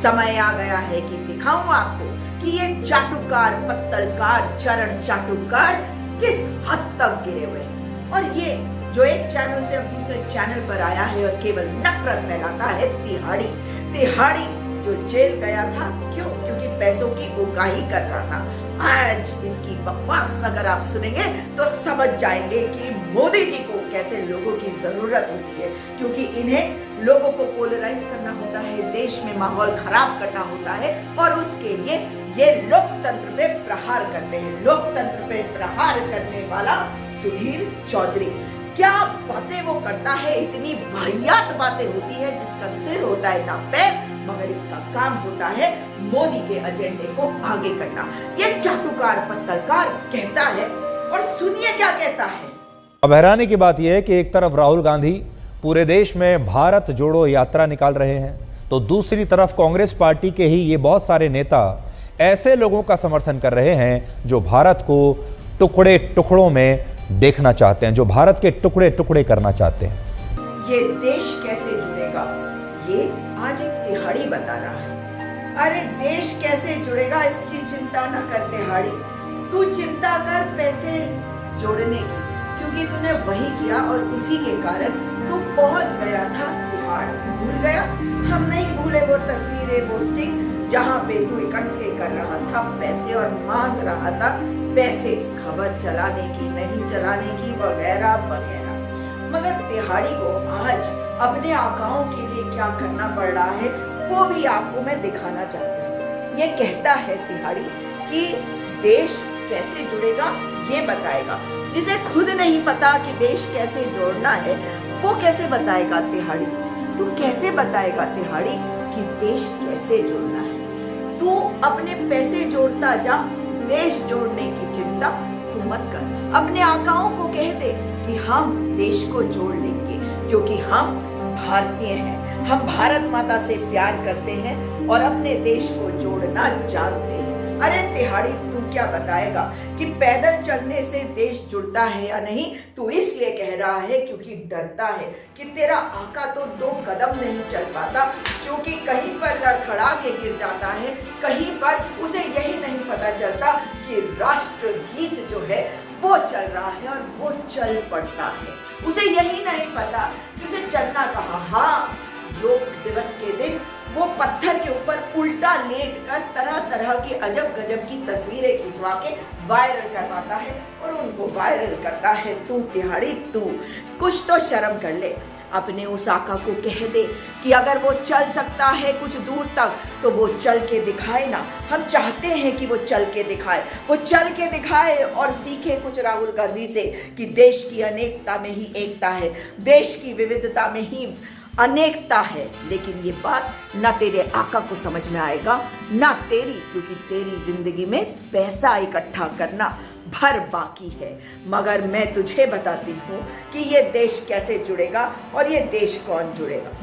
समय आ गया है कि दिखाऊं आपको कि ये चाटुकार पत्तलकार चरण चाटुकार किस हद तक गिरे हुए हैं। और ये जो एक चैनल से अब दूसरे चैनल पर आया है और केवल नफरत फैलाता है, तिहाड़ी जो जेल गया था, क्यों? क्योंकि पैसों की उगाही कर रहा था। आज इसकी बकवास अगर आप सुनेंगे तो समझ जाएंगे कि मोदी जी को कैसे लोगों की जरूरत होती है, क्योंकि इन्हें लोगों को पोलराइज करना होता है, देश में माहौल खराब करना होता है और उसके लिए ये लोकतंत्र पे प्रहार करते हैं। लोकतंत्र पे प्रहार करने वाला सुधीर चौधरी क्या बातें वो करता है, इतनी वाहियात बातें होती है, जिसका सिर होता है ना पैर, मगर इसका काम होता है मोदी के एजेंडे को आगे करना। ये चाटुकार पत्तलकार कहता है और सुनिए क्या कहता है। अब हैरानी की बात यह है कि एक तरफ राहुल गांधी पूरे देश में भारत जोड़ो यात्रा निकाल रहे हैं, तो दूसरी तरफ कांग्रेस पार्टी के ही ये बहुत सारे नेता ऐसे लोगों का समर्थन कर रहे हैं जो भारत को टुकड़े टुकड़ों में देखना चाहते हैं, जो भारत के टुकड़े टुकड़े करना चाहते हैं। ये देश कैसे जुड़ेगा, ये आज एक तिहाड़ी बता रहा है। अरे देश कैसे जुड़ेगा इसकी चिंता न कर तिहाड़ी, तू चिंता कर पैसे जोड़ने की, क्योंकि तूने वही किया और उसी के कारण तू पहुंच गया था तिहाड़। भूल गया? हम नहीं भूले वो तस्वीरें, वो स्टिंग जहां पे तू इकट्ठे कर रहा था पैसे और मांग रहा था पैसे, खबर चलाने की नहीं चलाने की वगैरह वगैरह। मगर तिहाड़ी को आज अपने आकाओं के लिए क्या करना पड़ रहा है वो भी आपको मैं दिखाना चाहती हूँ। ये कहता है तिहाड़ी कि देश कैसे जुड़ेगा ये बताएगा। जिसे खुद नहीं पता कि देश कैसे जोड़ना है वो कैसे बताएगा तिहाड़ी? तू कैसे बताएगा तिहाड़ी कि देश कैसे जोड़ना है? तू अपने पैसे जोड़ता जा, देश जोड़ने की चिंता तू मत कर। अपने आकाओं को कह दे कि हम देश को जोड़ लेंगे, क्योंकि हम भारतीय हैं, हम भारत माता से प्यार करते हैं और अपने देश को जोड़ना जानते हैं। अरे तिहाड़ी तू क्या बताएगा कि पैदल चलने से देश जुड़ता है या नहीं? तू इसलिए कह रहा है क्योंकि डरता है कि तेरा आका तो 2 कदम नहीं चल पाता, क्योंकि कहीं पर लड़खड़ा के गिर जाता है, कहीं पर उसे यही नहीं पता चलता कि राष्ट्रगीत जो है वो चल रहा है और वो चल पड़ता है। उसे यही नहीं पता कि उसे चलना कहाँ। हाँ, योग दिवस के दिन वो पत्थर के ऊपर उल्टा लेट कर तरह तरह की अजब गजब की तस्वीरें खिंचवा के वायरल करवाता है और उनको वायरल करता है तू तिहाड़ी। तू कुछ तो शर्म कर ले। अपने उस आका को कह दे कि अगर वो चल सकता है कुछ दूर तक तो वो चल के दिखाए ना। हम चाहते हैं कि वो चल के दिखाए, वो चल के दिखाए और सीखे कुछ राहुल गांधी से कि देश की अनेकता में ही एकता है, देश की विविधता में ही अनेकता है। लेकिन ये बात ना तेरे आका को समझ में आएगा ना तेरी, क्योंकि तेरी जिंदगी में पैसा इकट्ठा करना भर बाकी है। मगर मैं तुझे बताती हूँ कि ये देश कैसे जुड़ेगा और ये देश कौन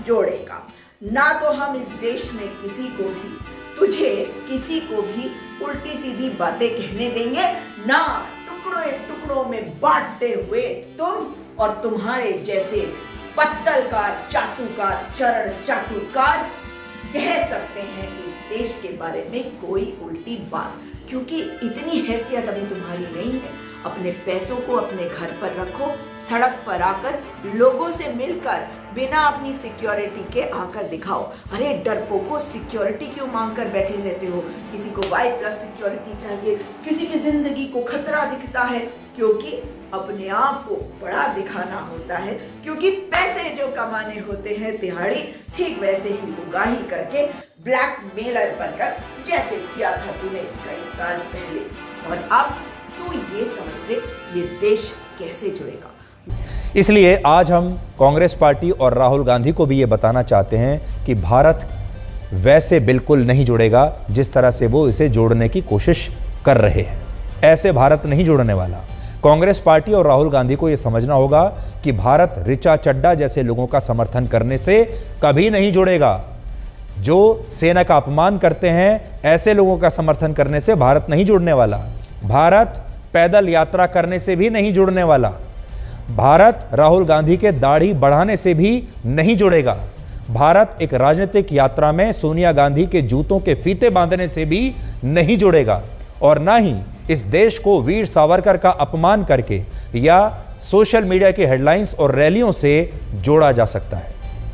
जोड़ेगा। ना तो हम इस देश में किसी को भी, तुझे किसी को भी उल्टी सीधी बातें कहने देंगे, ना टुकड़ों में बांटते हुए तुम और तुम्हारे जैसे पत्तलकार चाटुकार चरण चाटुकार कह सकते हैं इस देश के बारे में कोई उल्टी बात, क्योंकि इतनी हैसियत अभी तुम्हारी नहीं है। अपने पैसों को अपने घर पर रखो, सड़क पर आकर लोगों से मिलकर बिना अपनी सिक्योरिटी के आकर दिखाओ। अरे डरपोको, सिक्योरिटी क्यों मांग कर बैठे रहते हो? किसी को Y+ सिक्योरिटी चाहिए, किसी की जिंदगी को खतरा दिखता है, क्योंकि अपने आप को बड़ा दिखाना होता है, क्योंकि पैसे जो कमाने होते हैं तिहाड़ी, ठीक वैसे ही उगाही करके ब्लैकमेलर बनकर, जैसे किया था तूने कई साल पहले। और अब तू ये समझ ले ये देश कैसे जुड़ेगा। इसलिए आज हम कांग्रेस पार्टी और राहुल गांधी को भी ये बताना चाहते हैं कि भारत वैसे बिल्कुल नहीं जुड़ेगा जिस तरह से वो इसे जोड़ने की कोशिश कर रहे हैं। ऐसे भारत नहीं जुड़ने वाला। कांग्रेस पार्टी और राहुल गांधी को यह समझना होगा कि भारत ऋचा चड्ढा जैसे लोगों का समर्थन करने से कभी नहीं जुड़ेगा। जो सेना का अपमान करते हैं ऐसे लोगों का समर्थन करने से भारत नहीं जुड़ने वाला। भारत पैदल यात्रा करने से भी नहीं जुड़ने वाला। भारत राहुल गांधी के दाढ़ी बढ़ाने से भी नहीं जुड़ेगा। भारत एक राजनीतिक यात्रा में सोनिया गांधी के जूतों के फीते बांधने से भी नहीं जुड़ेगा और न ही इस देश को वीर सावरकर का अपमान करके या सोशल मीडिया की हेडलाइंस और रैलियों से जोड़ा जा सकता है।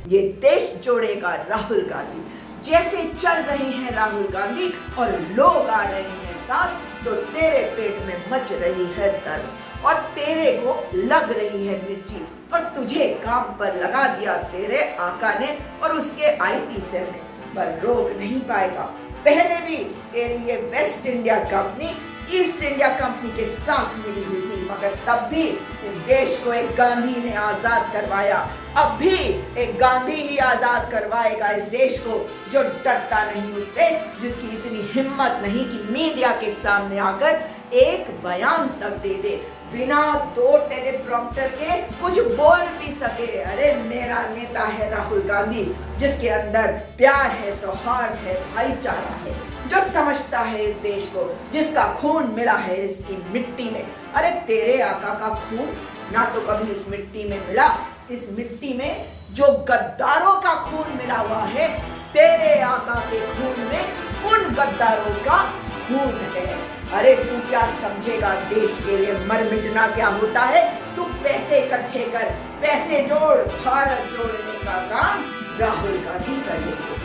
ये देश जोड़ेगा राहुल गांधी। जैसे चल रहे हैं राहुल गांधी और लोग आ रहे हैं साथ, तो तेरे पेट में मच रही है दर्द और तेरे को लग रही है मिर्ची और तुझे काम पर लगा दिया तेरे आका ने और उसके IT सेल ने, पर रोक नहीं पाएगा। पहले भी तेरी ये waste India company east India company के साथ मिली हुई थी, मगर तब भी इस देश को एक गांधी ने आजाद करवाया। अब भी एक गांधी ही आजाद करवाएगा इस देश को, जो डरता नहीं उससे, जिसकी इतनी हिम्मत नहीं कि मीडिया के सामने आकर एक बयान तक दे दे, बिना 2 टेलीप्रॉम्प्टर के कुछ बोल भी सके। अरे मेरा नेता है राहुल गांधी, जिसके अंदर प्यार है, सौहार्द है, भाईचारा है, जो समझता है इस देश को, जिसका खून मिला है इसकी मिट्टी में। अरे तेरे आका का खून ना तो कभी इस मिट्टी में मिला, इस मिट्टी में जो गद्दारों का खून मिला हुआ है, तेरे आका के खून में उन गद्दारों का खून है। अरे तू क्या समझेगा देश के लिए मर मिटना क्या होता है? तू पैसे इकट्ठे कर, पैसे जोड़, भारत जोड़ने का काम राहुल गांधी कर लेंगे।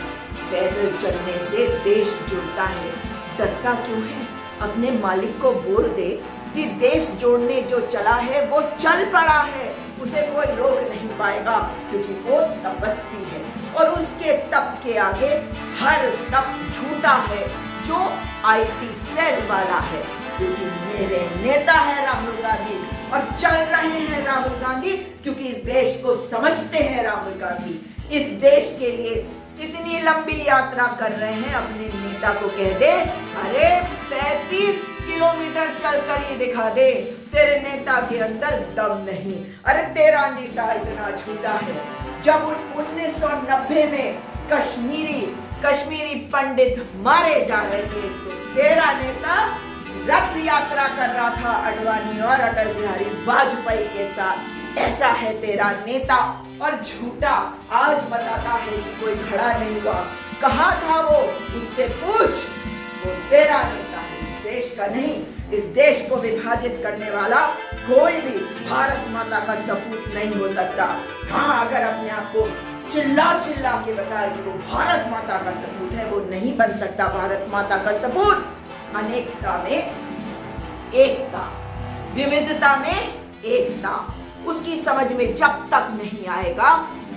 पैदल चलने से देश जुड़ता है, डरता क्यों है? अपने मालिक को बोल दे कि देश जोड़ने जो चला है वो चल पड़ा है, उसे कोई रोक नहीं पाएगा, क्योंकि वो तपस्वी है और उसके तप के आगे हर तप झूठा है जो IT सेल वाला है। क्योंकि मेरे नेता है राहुल गांधी और चल रहे हैं राहुल गांधी, क्योंकि इस देश को समझते हैं राहुल गांधी। इस देश के लिए इतनी लंबी यात्रा कर रहे हैं, अपने नेता को कह दे, अरे 35 किलोमीटर चलकर ये दिखा दे, तेरे नेता के अंदर दम नहीं। अरे तेरा नेता इतना झूठा है। जब 1990 में कश्मीरी पंडित मारे जा रहे थे, तो तेरा नेता रथ यात्रा कर रहा था अडवाणी और अटल बिहारी वाजपेयी के साथ। ऐसा है तेरा नेता, और झूठा आज बताता है कि कोई खड़ा नहीं हुआ। कहाँ था वो? उससे पूछ। वो तेरा नेता है, इस देश का नहीं। इस देश को विभाजित करने वाला कोई भी भारत माता का सपूत नहीं हो सकता। हाँ, अगर अपने आप को चिल्ला के बताए कि वो भारत माता का सपूत है, वो नहीं बन सकता भारत माता का सपूत। अनेकता में एकता, विविधता में एकता, उसकी समझ में जब तक नहीं आएगा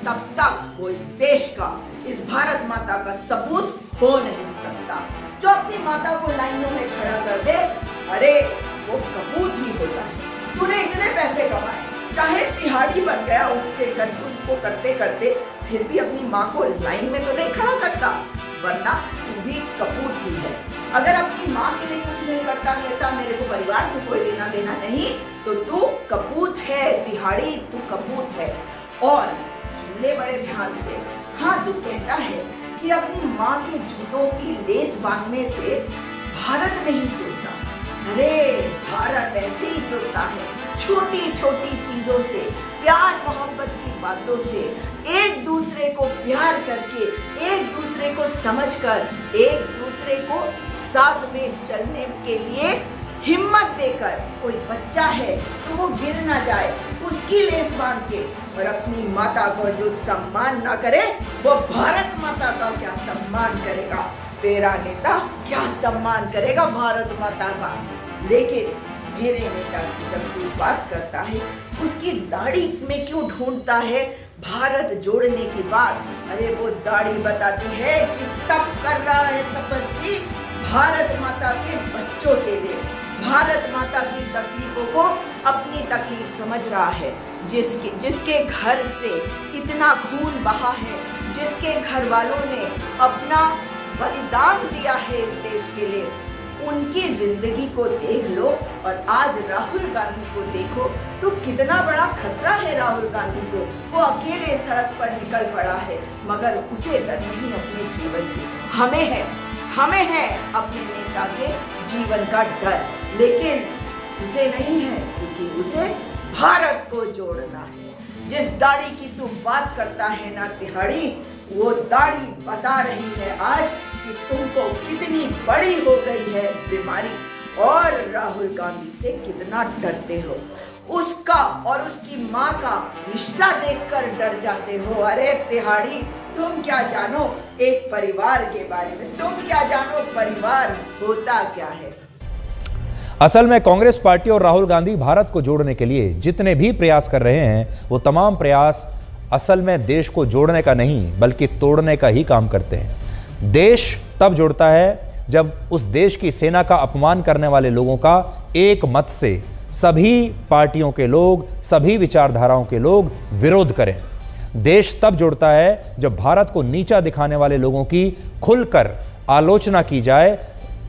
तब तक वो इस देश का, इस भारत माता का सपूत हो नहीं सकता। जो अपनी माता को लाइनों में खड़ा कर दे, अरे वो कपूत ही होता है। तूने इतने पैसे कमाए, चाहे तिहाड़ी बन गया उसको करते करते, फिर भी अपनी माँ को लाइन में तो नहीं खड़ा करता, वरना तू भी कपूत ही है। अगर अपनी माँ के लिए कुछ नहीं करता, कहता मेरे को परिवार से कोई लेना देना नहीं, तो तू कपूत है, तिहाड़ी तू कपूत है। और ले बड़े ध्यान से, हाँ तू कहता है कि अपनी माँ के जूतों की लेस बांधने से भारत नहीं जुड़ता। अरे भारत ऐसे ही जुड़ता है, छोटी छोटी चीजों से, प्यार मोहब्बत की बातों से, एक दूसरे को प्यार करके, एक दूसरे को समझकर, एक दूसरे को साथ में चलने के लिए हिम्मत देकर। कोई बच्चा है तो वो गिर ना जाए, उसकी लेस बांध के। और अपनी माता को जो सम्मान ना करे, वो भारत माता का क्या सम्मान करेगा? तेरा नेता क्या सम्मान करेगा भारत माता का? लेकिन मेरे नेता की जब तू बात करता है, उसकी दाढ़ी में क्यों ढूंढता है भारत जोड़ने की बात? अरे वो दाढ़ी बताती है कि तप कर रहा है तपस्वी भारत माता के बच्चों के लिए, भारत माता की तकलीफों को अपनी तकलीफ समझ रहा है। जिसके घर से इतना खून बहा है, जिसके घर वालों ने अपना बलिदान दिया है इस देश के लिए, उनकी जिंदगी को देख लो और आज राहुल गांधी को देखो तो कितना बड़ा खतरा है राहुल गांधी को। वो अकेले सड़क पर निकल पड़ा है, मगर उसे डर नहीं अपने जीवन की। हमें है अपने नेता के जीवन का डर, लेकिन उसे नहीं है, क्योंकि उसे भारत को जोड़ना है। जिस दाढ़ी की तू बात करता है ना तिहाड़ी, वो दाढ़ी बता रही है आज कि तुमको कितनी बड़ी हो गई है बीमारी और राहुल गांधी से कितना डरते हो। उसका और उसकी माँ का रिश्ता देखकर डर जाते हो। अरे तिहाड़ी, तुम क्या जानो एक परिवार के बारे में, तुम क्या जानो परिवार होता क्या है। असल में कांग्रेस पार्टी और राहुल गांधी भारत को जोड़ने के लिए जितने भी प्रयास कर रहे हैं वो तमाम प्रयास असल में देश को जोड़ने का नहीं बल्कि तोड़ने का ही काम करते हैं। देश तब जुड़ता है जब उस देश की सेना का अपमान करने वाले लोगों का एक मत से सभी पार्टियों के लोग, सभी विचारधाराओं के लोग विरोध करें। देश तब जुड़ता है जब भारत को नीचा दिखाने वाले लोगों की खुलकर आलोचना की जाए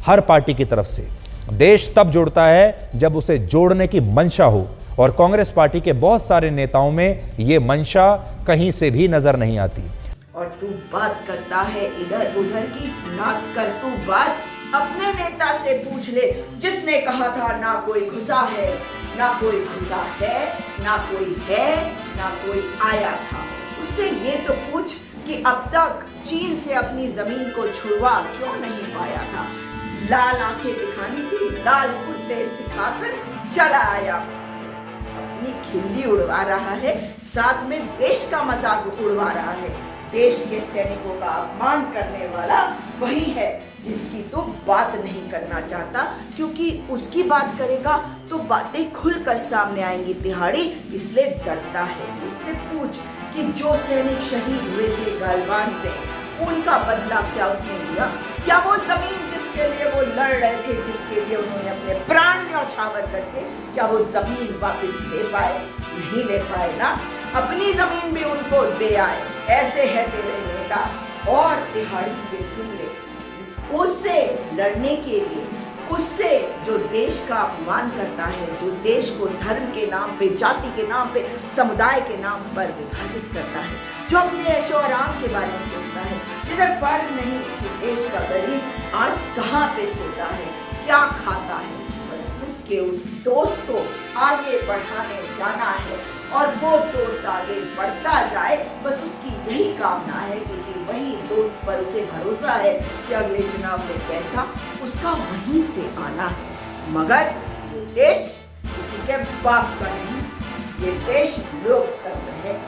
हर पार्टी की तरफ से। देश तब जुड़ता है जब उसे जोड़ने की मंशा हो, और कांग्रेस पार्टी के बहुत सारे नेताओं में यह मंशा कहीं से भी नजर नहीं आती। और तू बात करता है इधर उधर की, ना कर तू बात अपने नेता से पूछ ले जिसने कहा था ना कोई घुसा है, ना कोई घुसा है, ना कोई है, ना कोई आया था। उससे ये तो पूछ कि अब तक चीन से अपनी जमीन को छुड़वा क्यों नहीं पाया था। लाल आंखें दिखानी थी, लाल कुर्ते दिखाकर चला आया, अपनी खिल्ली उड़वा रहा है, साथ में देश का मजाक उड़वा रहा है। देश के सैनिकों का अपमान करने वाला वही है जिसकी तो बात नहीं करना चाहता, क्योंकि उसकी बात करेगा तो बातें खुलकर सामने आएंगी तिहाड़ी, इसलिए डरता है। उससे पूछ कि जो सैनिक शहीद हुए थे गालवान पे, उनका बदला क्या उसने लिया? क्या वो जमीन जिसके लिए वो लड़ रहे थे, जिसके लिए उन्होंने अपने प्राण न्यौछावर करके, क्या वो जमीन वापस ले पाए? नहीं ले पाए ना। अपनी जमीन भी उनको दे आए। ऐसे है तेरे नेता। और तिहाड़ी के सुन ले, उससे लड़ने के लिए, उससे जो देश का अपमान करता है, जो देश को धर्म के नाम पे, जाति के नाम पे, समुदाय के नाम पर विभाजित करता है, जो अपने ऐशो आराम के बारे में सोचता है, जिसे फर्क नहीं कि देश का गरीब आज कहाँ पे सोता है, क्या खाता है, बस उसके उस दोस्त को आगे बढ़ाने जाना है और वो दोस्त आगे बढ़ता जाए, बस उसकी यही कामना है, क्योंकि वही दोस्त पर उसे भरोसा है कि अगले चुनाव में कैसा उसका वहीं से आना है। मगर देश किसी के बाप का नहीं, ये देश लोकतंत्र है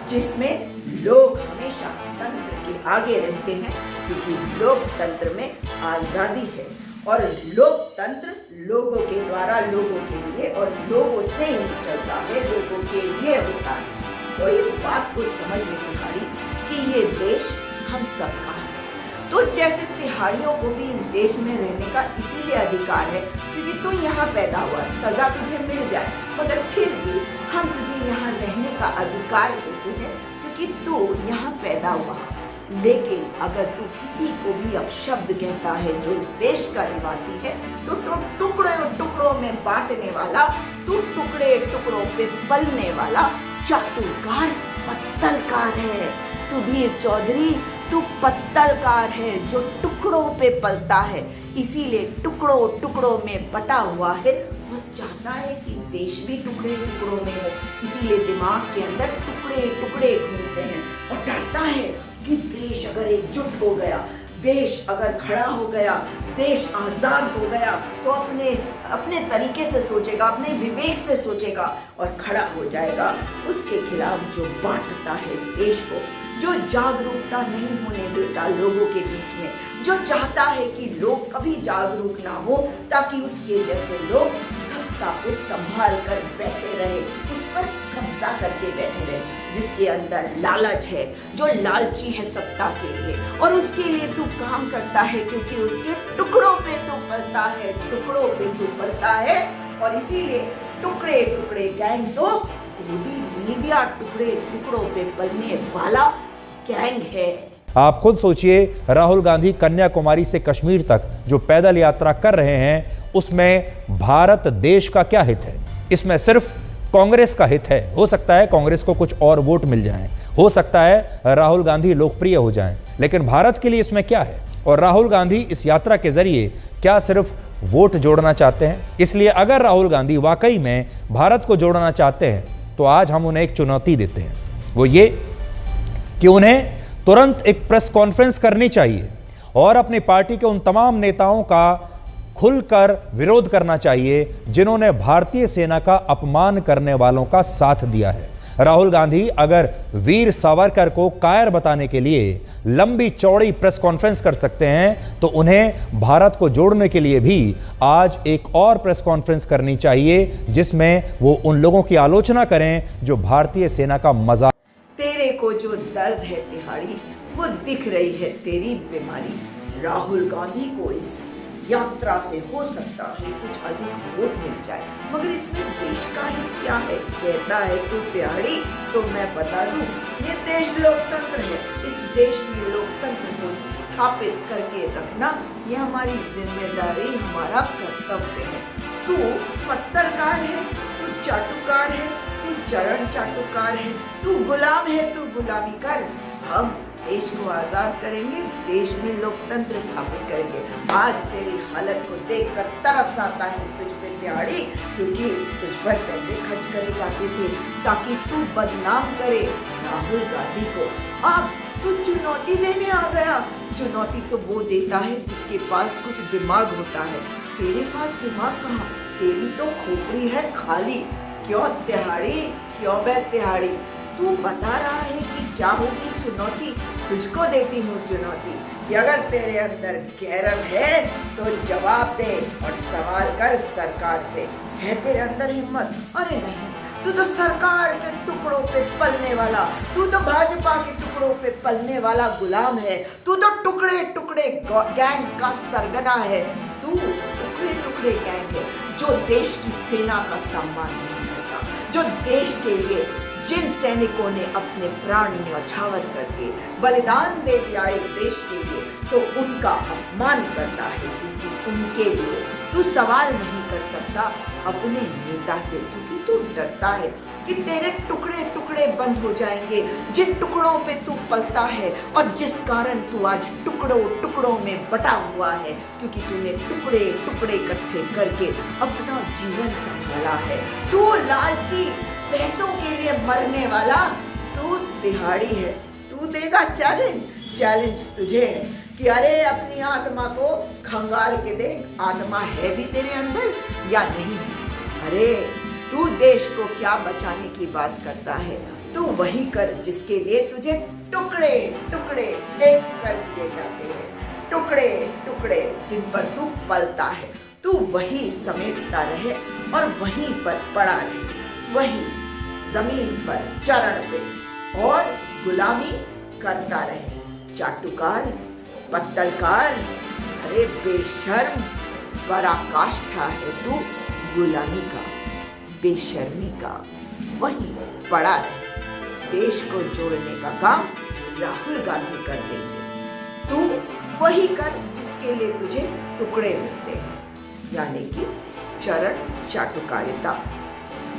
जिसमें लोग हमेशा तंत्र के आगे रहते हैं, क्योंकि लोकतंत्र में आजादी है और लोकतंत्र लोगों के द्वारा, लोगों के लिए और लोगों से ही चलता है, लोगों के लिए होता है। तो इस बात को समझ ले तिहाड़ी कि ये देश हम सबका है। तो जैसे तिहाड़ियों को भी इस देश में रहने का इसीलिए अधिकार है क्योंकि तू यहाँ पैदा हुआ, सजा तुझे मिल जाए, मगर फिर भी हम तुझे यहाँ रहने का अधिकार देते हैं क्योंकि तू यहाँ पैदा हुआ। लेकिन अगर तू किसी को भी अपशब्द कहता है जो इस देश का निवासी है, तो टुकड़ों में बांटने वाला, तू टुकड़े टुकड़ों पे पलने वाला चाटुकार पत्तलकार है। सुधीर चौधरी, तू पत्तलकार है जो टुकड़ों पे पलता है, इसीलिए टुकड़ों में बटा हुआ है और चाहता है कि देश भी टुकड़ों में हो, इसीलिए दिमाग के अंदर टुकड़े घूमते हैं और डरता है कि देश अगर एकजुट हो गया, देश अगर खड़ा हो गया, देश आजाद हो गया तो अपने तरीके से सोचेगा, अपने विवेक से सोचेगा और खड़ा हो जाएगा उसके खिलाफ जो बांटता है इस देश को, जो जागरूकता नहीं होने देता लोगों के बीच में, जो चाहता है कि लोग कभी जागरूक ना हो ताकि उसके जैसे लोग सत्ता को संभाल कर बैठे रहे, उस पर कब्जा करके बैठे रहे, जिसके अंदर लालच है, जो लालची है सत्ता के लिए और उसके लिए तू काम करता है क्योंकि उसके टुकड़ों पे तू पलता है, टुकड़ों पे तू पलता है और इसीलिए टुकड़े गैंग तो पूरी मीडिया टुकड़ों पे पलने वाला गैंग है। आप खुद सोचिए, राहुल गांधी कन्याकुमारी से कश्मीर तक जो पैदल यात्रा कर रहे हैं उसमें भारत देश का क्या हित है? इसमें सिर्फ कांग्रेस का हित है। हो सकता है कांग्रेस को कुछ और वोट मिल जाएं, हो सकता है राहुल गांधी लोकप्रिय हो जाएं, लेकिन भारत के लिए इसमें क्या है? और राहुल गांधी इस यात्रा के जरिए क्या सिर्फ वोट जोड़ना चाहते हैं? इसलिए अगर राहुल गांधी वाकई में भारत को जोड़ना चाहते हैं तो आज हम उन्हें एक चुनौती देते हैं, वो ये कि उन्हें तुरंत एक प्रेस कॉन्फ्रेंस करनी चाहिए और अपनी पार्टी के उन तमाम नेताओं का खुलकर विरोध करना चाहिए जिन्होंने भारतीय सेना का अपमान करने वालों का साथ दिया है। राहुल गांधी अगर वीर सावरकर को कायर बताने के लिए लंबी चौड़ी प्रेस कॉन्फ्रेंस कर सकते हैं तो उन्हें भारत को जोड़ने के लिए भी आज एक और प्रेस कॉन्फ्रेंस करनी चाहिए जिसमें वो उन लोगों की आलोचना करें जो भारतीय सेना का मजाक। तेरे को जो दर्द है तिहाड़ी, वो दिख रही है तेरी बीमारी। राहुल गांधी को इस यात्रा से हो सकता है कुछ अधिक वोट मिल जाए, मगर इसमें देश का ही क्या है। कहता है तू तिहाड़ी, तो मैं बता दूं, ये देश लोकतंत्र है। इस देश में लोकतंत्र को स्थापित करके रखना ये हमारी जिम्मेदारी, हमारा कर्तव्य है। तू पत्रकार है, तू चाटुकार है, तू चरण चाटुकार है, तू गुलाम है, तू गुलामी कर। हम देश को आजाद करेंगे, देश में लोकतंत्र स्थापित करेंगे। आज तेरी हालत को देखकर तरस आता है तुझ पे तिहाड़ी, क्योंकि तुझ पर पैसे खर्च करे जाते थे ताकि तू बदनाम करे राहुल गांधी को। अब तू चुनौती देने आ गया। चुनौती तो वो देता है जिसके पास कुछ दिमाग होता है। तेरे पास दिमाग कहाँ? तेरी तो खोपड़ी है खाली। क्यों तिहाड़ी, क्यों बे तिहाड़ी? तू बता रहा है कि क्या होगी चुनौती? तुझको देती हूँ चुनौती कि अगर तेरे अंदर गैरत है तो जवाब दे और सवाल कर सरकार से। है तेरे अंदर हिम्मत? अरे नहीं, तू तो सरकार के टुकड़ों पे पलने वाला, तू तो भाजपा के टुकड़ों पे पलने वाला गुलाम है। तू तो टुकड़े टुकड़े गैंग का सरगना है। तू टुकड़े टुकड़े गैंग है जो देश की सेना का सम्मान नहीं करता, जो देश के लिए जिन सैनिकों ने अपने प्राण न्यौछावर करके बलिदान दे दिया है देश के लिए, तो उनका अपमान करता है। क्योंकि उनके लिए तू सवाल नहीं कर सकता अपने नेता से, क्योंकि तू डरता है कि तेरे टुकड़े टुकड़े बंद हो जाएंगे जिन टुकड़ों पे तू पलता है और जिस कारण तू आज टुकड़ों टुकड़ों में बटा हुआ है, क्योंकि तूने टुकड़े टुकड़े इकट्ठे करके अपना जीवन संभाला है। तू लालची, पैसों के लिए मरने वाला तू तिहाड़ी है। तू देगा चैलेंज? चैलेंज तुझे है कि अरे अपनी आत्मा को खंगाल के देख, आत्मा है भी तेरे अंदर या नहीं है। अरे तू देश को क्या बचाने की बात करता है? तू वही कर जिसके लिए तुझे टुकड़े टुकड़े फेंक कर दिए जाते हैं। टुकड़े टुकड़े जिन पर तू पलता है, तू वही समेटता रहे और वहीं पर पड़ा रहे, वही जमीन पर चरण पे और गुलामी करता रहे। चाटुकार, पत्तलकार, अरे बेशर्म, पराकाष्ठा है तू गुलामी का, बेशर्मी का। वही पड़ा रहे। देश को जोड़ने का काम राहुल गांधी कर देंगे। तू वही कर जिसके लिए तुझे टुकड़े मिलते हैं, यानी कि चरण चाटुकारिता।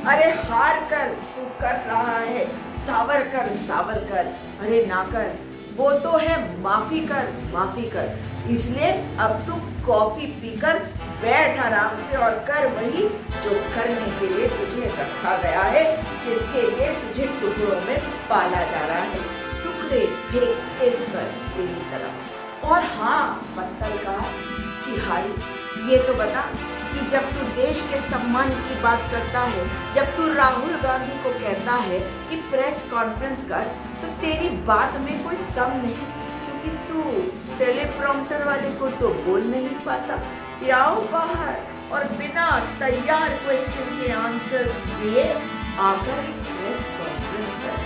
अरे हार कर तू कर रहा है सावरकर सावरकर, अरे ना कर, वो तो है माफी कर माफी कर। इसलिए अब तू कॉफी पीकर बैठ आराम से और कर वही जो करने के लिए तुझे रखा गया है, जिसके लिए तुझे टुकड़ों में पाला जा रहा है। टुकड़े फेंक फेंक कर तेरी तरफ। और हाँ पत्तलकार, तिहाड़ी, ये तो बता कि जब तू देश के सम्मान की बात करता है, जब तू राहुल गांधी को कहता है कि प्रेस कॉन्फ्रेंस कर, तो तेरी बात में कोई दम नहीं, क्योंकि तू टेलीप्रॉम्प्टर वाले को तो बोल नहीं पाता कि आओ बाहर और बिना तैयार क्वेश्चन के आंसर्स दिए आकर एक प्रेस कॉन्फ्रेंस कर।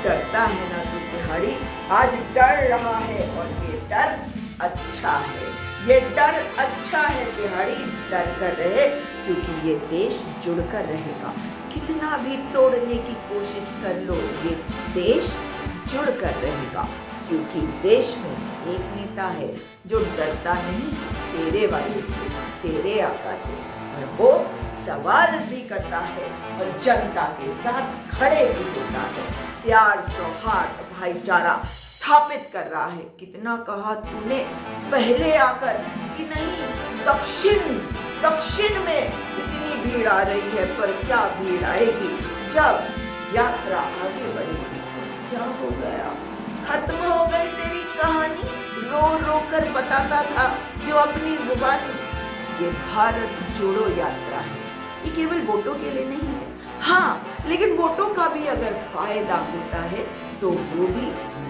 डरता है ना तू तिहाड़ी? आज डर रहा है और ये डर अच्छा है, ये डर अच्छा है तिहाड़ी। डर कर रहे क्योंकि ये देश जुड़कर रहेगा। कितना भी तोड़ने की कोशिश कर लो, ये देश जुड़कर रहेगा, क्योंकि देश में एक नेता है जो डरता नहीं तेरे वाले से, तेरे आका से, और वो सवाल भी करता है और जनता के साथ खड़े भी होता है। प्यार, सौहार्द, भाईचारा स्थापित कर रहा है। कितना कहा तूने पहले आकर कि नहीं, दक्षिण में इतनी भीड़ आ रही है, पर क्या भीड़ आएगी जब यात्रा आगे बढ़ेगी। क्या हो गया? खत्म हो गई तेरी कहानी, रो रो कर बताता था जो अपनी जुबानी। ये भारत जोड़ो यात्रा है, ये केवल वोटों के लिए नहीं है। हाँ, लेकिन वोटों का भी अगर फायदा होता है तो वो भी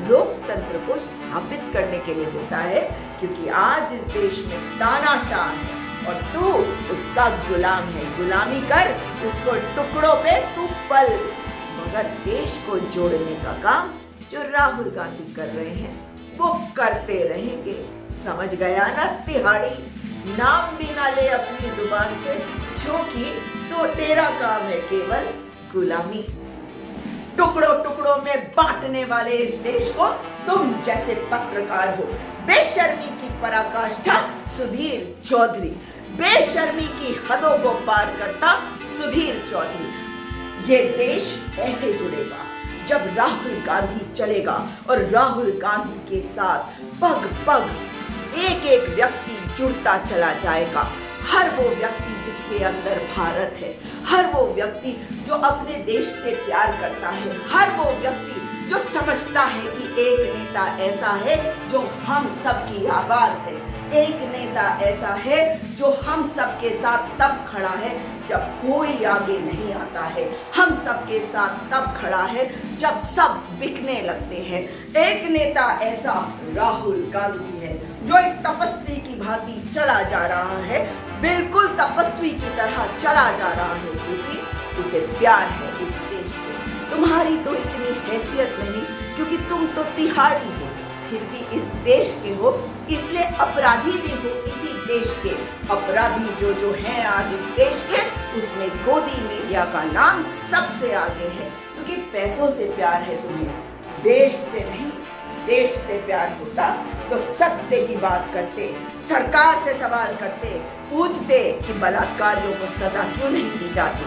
लोकतंत्र को स्थापित करने के लिए होता है, क्योंकि आज इस देश में तानाशाह है और तू उसका गुलाम है। गुलामी कर, उसको टुकड़ों पे तू पल, मगर देश को जोड़ने का काम जो राहुल गांधी कर रहे हैं वो करते रहेंगे। समझ गया ना तिहाड़ी? नाम भी ना ले अपनी जुबान से, क्योंकि तो तेरा काम है केवल गुलामी। टुकड़ों टुकड़ों में बांटने वाले इस देश को तुम जैसे पत्रकार हो। बेशर्मी की पराकाष्ठा सुधीर चौधरी, बेशर्मी की हदों को पार करता सुधीर चौधरी। ये देश ऐसे जुड़ेगा जब राहुल गांधी चलेगा, और राहुल गांधी के साथ पग पग एक एक व्यक्ति जुड़ता चला जाएगा। हर वो व्यक्ति जिसके अंदर भारत है, हर वो व्यक्ति जो अपने देश से प्यार करता है, हर वो व्यक्ति जो समझता है कि एक नेता ऐसा है जो हम सबकी आवाज है, एक नेता ऐसा है जो हम सबके साथ तब खड़ा है जब कोई आगे नहीं आता है, हम सबके साथ तब खड़ा है जब सब बिकने लगते हैं। एक नेता ऐसा राहुल गांधी है जो एक तपस्वी की भांति चला जा रहा है, बिल्कुल तपस्वी की तरह चला जा रहा है, क्योंकि उसे प्यार है इस देश से। तुम्हारी तो इतनी हैसियत नहीं, क्योंकि तुम तो तिहाड़ी हो, फिर भी इस देश के हो, इसलिए अपराधी भी हो इसी देश के। अपराधी जो जो हैं आज इस देश के, उसमें गोदी मीडिया का नाम सबसे आगे है, क्योंकि पैसों से प्यार है तुम्हें, देश से नहीं। देश से प्यार होता तो सत्य की बात करते, सरकार से सवाल करते, पूछते कि बलात्कारियों को सजा क्यों नहीं दी जाती,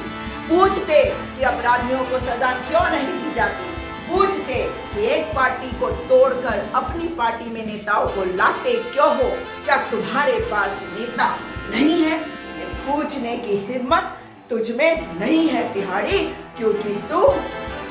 पूछते कि अपराधियों को सजा क्यों नहीं दी जाती, पूछते कि एक पार्टी को तोड़कर अपनी पार्टी में नेताओं को लाते क्यों हो, क्या तुम्हारे पास नेता नहीं है? ये पूछने की हिम्मत तुझमें नहीं है तिहाड़ी, क्योंकि तू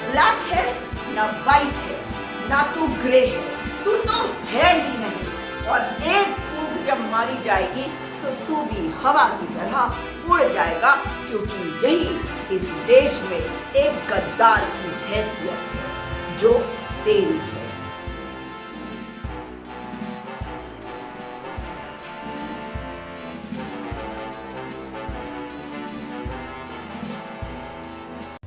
ब्लैक है ना व्हाइट है, ना तू ग्रे है, तू तो है ही नहीं। और एक फूंक जब मारी जाएगी तो तू भी हवा की तरह उड़ जाएगा, क्योंकि यही इस देश में एक गद्दार की हैसियत है जो तेरी है।